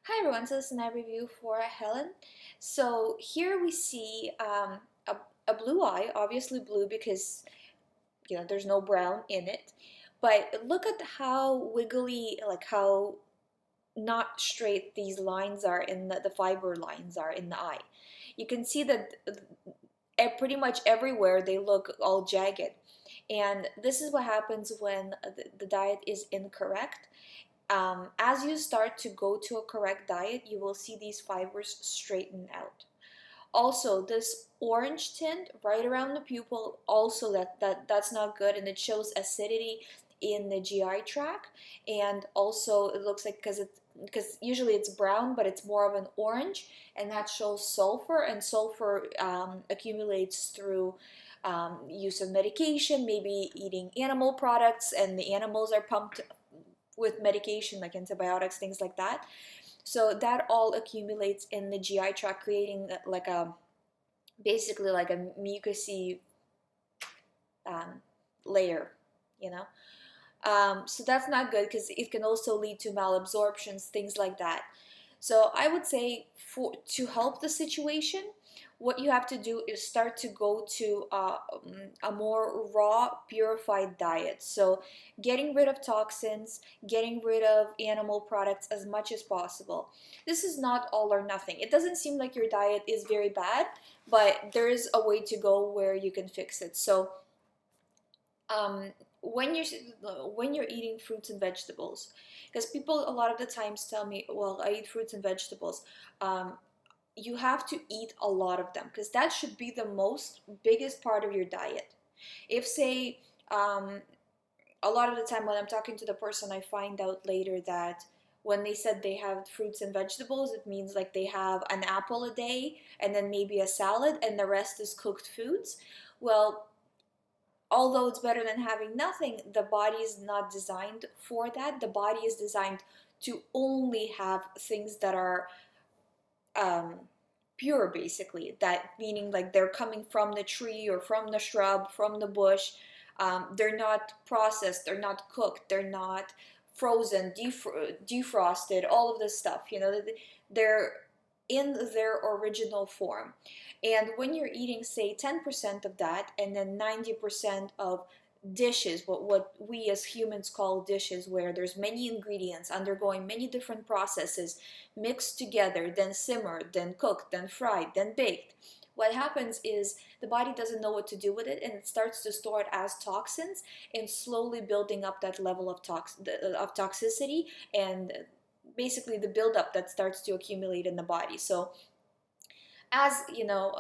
Hi everyone, so this is a review for Helen. So here we see a blue eye, obviously blue because there's no brown in it. But look at how wiggly, like how not straight these lines are in the fiber lines are in the eye. You can see that pretty much everywhere they look all jagged. And this is what happens when the diet is incorrect. As you start to go to a correct diet, you will see these fibers straighten out. Also, this orange tint right around the pupil, also that's not good, and it shows acidity in the GI tract. And also, it looks like because usually it's brown, but it's more of an orange, and that shows sulfur, and sulfur accumulates through use of medication, maybe eating animal products, and the animals are pumped with medication like antibiotics, things like that. So that all accumulates in the GI tract, creating like a basically like a mucousy um, layer, you know. So that's not good because it can also lead to malabsorptions, things like that. So I would say to help the situation, what you have to do is start to go to a more raw, purified diet. So getting rid of toxins, getting rid of animal products as much as possible. This is not all or nothing. It doesn't seem like your diet is very bad, but there is a way to go where you can fix it. So um, when you're eating fruits and vegetables, because people a lot of the times tell me, well, I eat fruits and vegetables. um, you have to eat a lot of them because that should be the most biggest part of your diet. If say a lot of the time when I'm talking to the person, I find out later that when they said they have fruits and vegetables, it means like they have an apple a day and then maybe a salad and the rest is cooked foods. Well, although it's better than having nothing, the body is not designed for that. The body is designed to only have things that are um, pure, basically. That meaning like they're coming from the tree or from the shrub, from the bush. They're not processed, they're not cooked, they're not frozen, defrosted, all of this stuff. They're in their original form. And when you're eating, say, 10% of that, and then 90% of dishes, what we as humans call dishes, where there's many ingredients undergoing many different processes, mixed together, then simmered, then cooked, then fried, then baked. What happens is the body doesn't know what to do with it, and it starts to store it as toxins, and slowly building up that level of toxicity, and basically the buildup that starts to accumulate in the body. So as you know,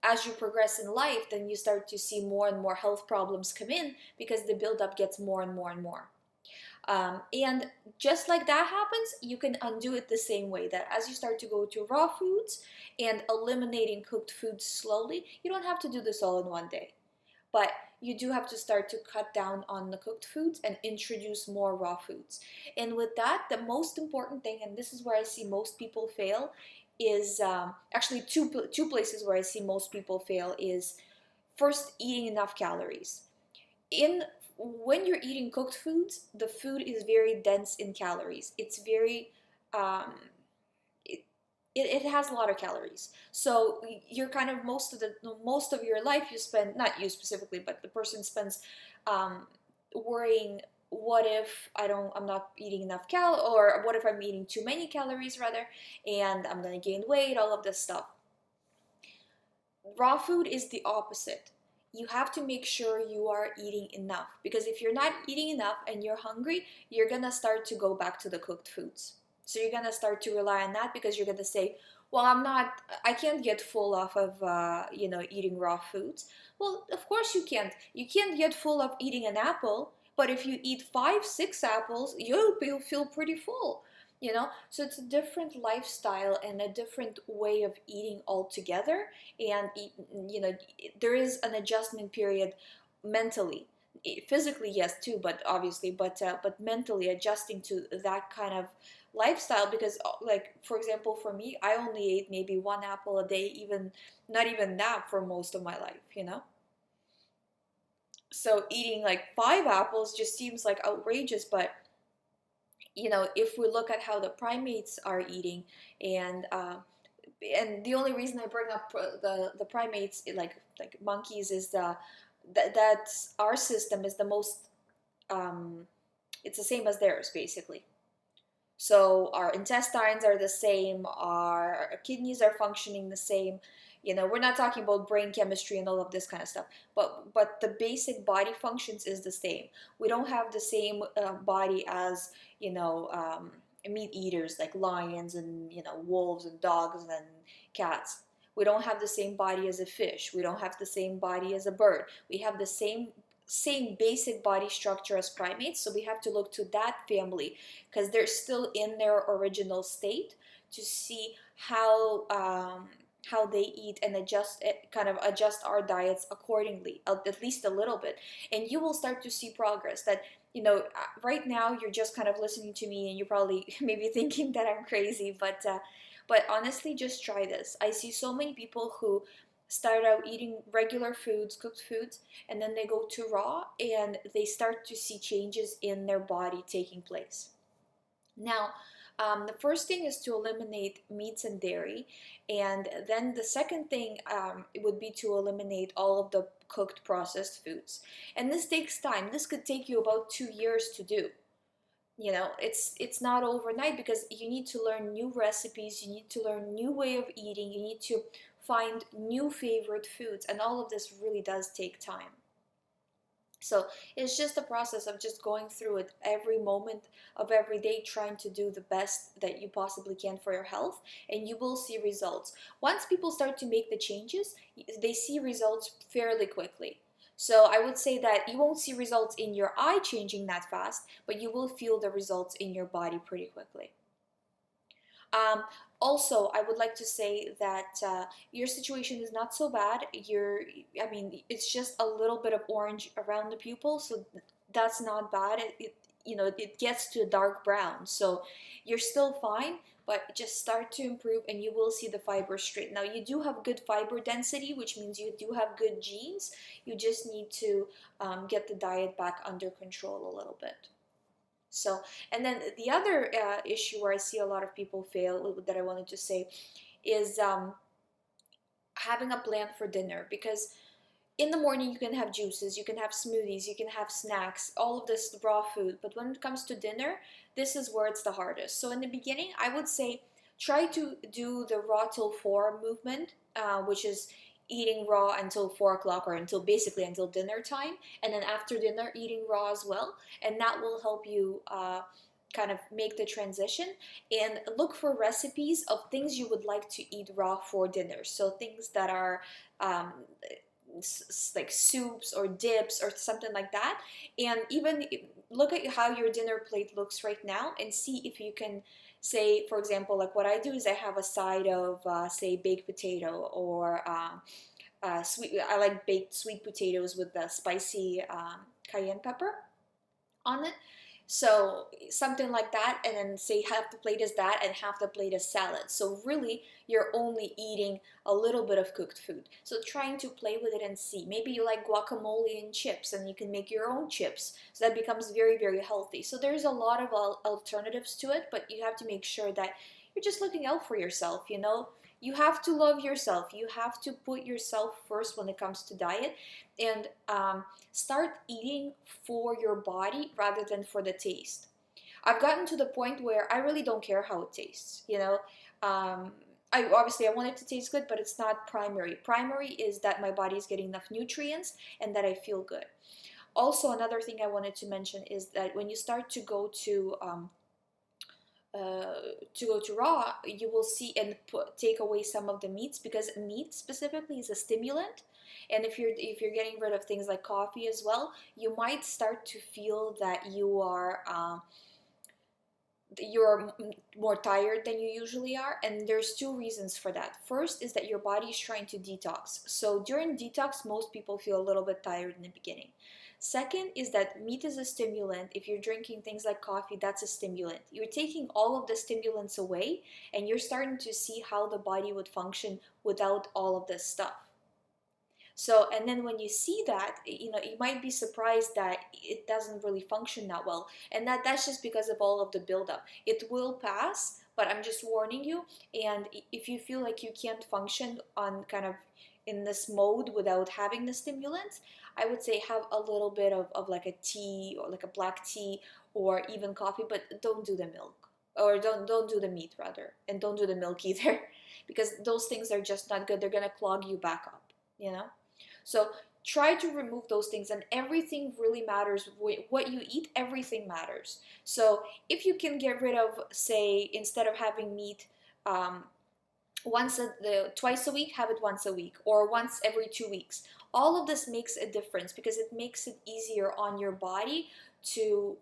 as you progress in life, then you start to see more and more health problems come in because the buildup gets more and more and more. And just like that happens, you can undo it the same way, that as you start to go to raw foods and eliminating cooked foods slowly, you don't have to do this all in one day. But you do have to start to cut down on the cooked foods and introduce more raw foods. And with that, the most important thing, and this is where I see most people fail, is actually two places where I see most people fail is first eating enough calories. In When you're eating cooked foods, the food is very dense in calories. It's very um, it, it has a lot of calories. So you're kind of most of your life you spend, not you specifically, but the person spends um, worrying, what if I'm not eating enough or what if I'm eating too many calories rather, and I'm gonna gain weight, all of this stuff. Raw food is the opposite. You have to make sure you are eating enough, because if you're not eating enough and you're hungry, you're gonna start to go back to the cooked foods. So you're gonna start to rely on that because you're gonna say, well, I can't get full off of eating raw foods. Well, of course you can't. You can't get full of eating an apple, but if you eat 5 6 apples, you'll feel pretty full. So it's a different lifestyle and a different way of eating altogether. And there is an adjustment period mentally. Physically, yes, too, but obviously, but mentally adjusting to that kind of lifestyle. Because like, for example, for me, I only ate maybe 1 apple a day, even not even that, for most of my life. So eating like 5 apples just seems like outrageous, but if we look at how the primates are eating, and the only reason I bring up the primates, like monkeys, is that's our system is the most, it's the same as theirs basically. So our intestines are the same, our kidneys are functioning the same. We're not talking about brain chemistry and all of this kind of stuff, but the basic body functions is the same. We don't have the same body as meat eaters like lions and wolves and dogs and cats. We don't have the same body as a fish. We don't have the same body as a bird. We have the same basic body structure as primates, so we have to look to that family because they're still in their original state, to see how they eat and kind of adjust our diets accordingly, at least a little bit. And you will start to see progress. That right now you're just kind of listening to me and you're probably maybe thinking that I'm crazy, but honestly, just try this. I see so many people who start out eating regular foods, cooked foods, and then they go to raw and they start to see changes in their body taking place. Now, the first thing is to eliminate meats and dairy, and then the second thing would be to eliminate all of the cooked processed foods. And this takes time. This could take you about 2 years to do. It's not overnight, because you need to learn new recipes, you need to learn new way of eating, you need to find new favorite foods, and all of this really does take time. So it's just a process of just going through it every moment of every day, trying to do the best that you possibly can for your health, and you will see results. Once people start to make the changes, they see results fairly quickly. So I would say that you won't see results in your eye changing that fast, but you will feel the results in your body pretty quickly. Um, Also, I would like to say that your situation is not so bad. I mean, it's just a little bit of orange around the pupil, so that's not bad. It gets to a dark brown, so you're still fine. But just start to improve, and you will see the fiber straight. Now, you do have good fiber density, which means you do have good genes. You just need to get the diet back under control a little bit. So, and then the other issue where I see a lot of people fail, that I wanted to say, is having a plan for dinner. Because in the morning you can have juices, you can have smoothies, you can have snacks, all of this raw food. But when it comes to dinner, this is where it's the hardest. So in the beginning, I would say try to do the raw till four movement, which is eating raw until 4 o'clock, or until dinner time, and then after dinner eating raw as well, and that will help you kind of make the transition. And look for recipes of things you would like to eat raw for dinner, so things that are um, like soups or dips or something like that. And even look at how your dinner plate looks right now, and see if you can say, for example, like what I do is I have a side of say baked potato, or sweet. I like baked sweet potatoes with the spicy cayenne pepper on it. So something like that, and then say half the plate is that and half the plate is salad. So really, you're only eating a little bit of cooked food. So trying to play with it and see. Maybe you like guacamole and chips, and you can make your own chips. So that becomes very, very healthy. So there's a lot of alternatives to it, but you have to make sure that you're just looking out for yourself. You have to love yourself. You have to put yourself first when it comes to diet, and start eating for your body rather than for the taste. I've gotten to the point where I really don't care how it tastes. I want it to taste good, but it's not primary. Primary is that my body is getting enough nutrients and that I feel good. Also, another thing I wanted to mention is that when you start to go to raw, you will see and take away some of the meats, because meat specifically is a stimulant. And if you're getting rid of things like coffee as well, you might start to feel that you're more tired than you usually are. And there's two reasons for that. First is that your body is trying to detox. So during detox, most people feel a little bit tired in the beginning. Second is that meat is a stimulant. If you're drinking things like coffee, that's a stimulant. You're taking all of the stimulants away, and you're starting to see how the body would function without all of this stuff. So, and then when you see that, you might be surprised that it doesn't really function that well. And that's just because of all of the buildup. It will pass, but I'm just warning you. And if you feel like you can't function on kind of in this mode without having the stimulants, I would say have a little bit of like a tea or like a black tea or even coffee, but don't do the milk, or don't do the meat rather, and don't do the milk either, because those things are just not good. They're gonna clog you back up, you know. So try to remove those things, and everything really matters. What you eat, everything matters. So if you can get rid of, say, instead of having meat, um, twice a week, have it once a week, or once every 2 weeks. All of this makes a difference because it makes it easier on your body to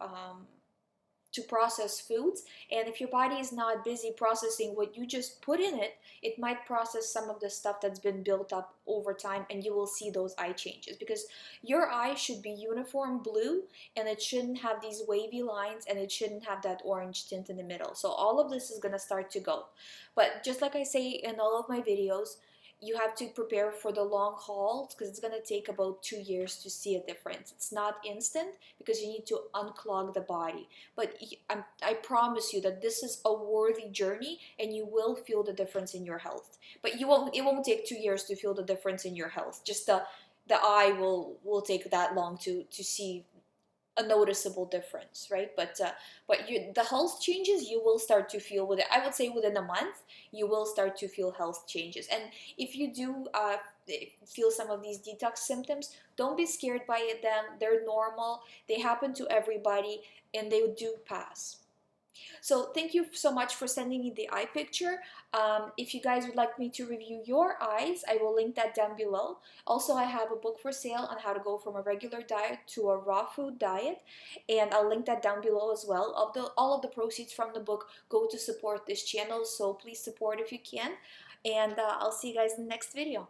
process foods. And if your body is not busy processing what you just put in it, it might process some of the stuff that's been built up over time, and you will see those eye changes, because your eye should be uniform blue, and it shouldn't have these wavy lines, and it shouldn't have that orange tint in the middle. So all of this is going to start to go. But just like I say in all of my videos, you have to prepare for the long haul, because it's going to take about 2 years to see a difference. It's not instant because you need to unclog the body. But I promise you that this is a worthy journey, and you will feel the difference in your health. But it won't take 2 years to feel the difference in your health. Just the eye will take that long to see a noticeable difference, right? But the health changes you will start to feel with it. I would say within a month you will start to feel health changes. And if you do feel some of these detox symptoms, don't be scared by them. They're normal. They happen to everybody, and they do pass. So thank you so much for sending me the eye picture. If you guys would like me to review your eyes, I will link that down below. Also, I have a book for sale on how to go from a regular diet to a raw food diet, and I'll link that down below as well. All of the proceeds from the book go to support this channel, so please support if you can. And I'll see you guys in the next video.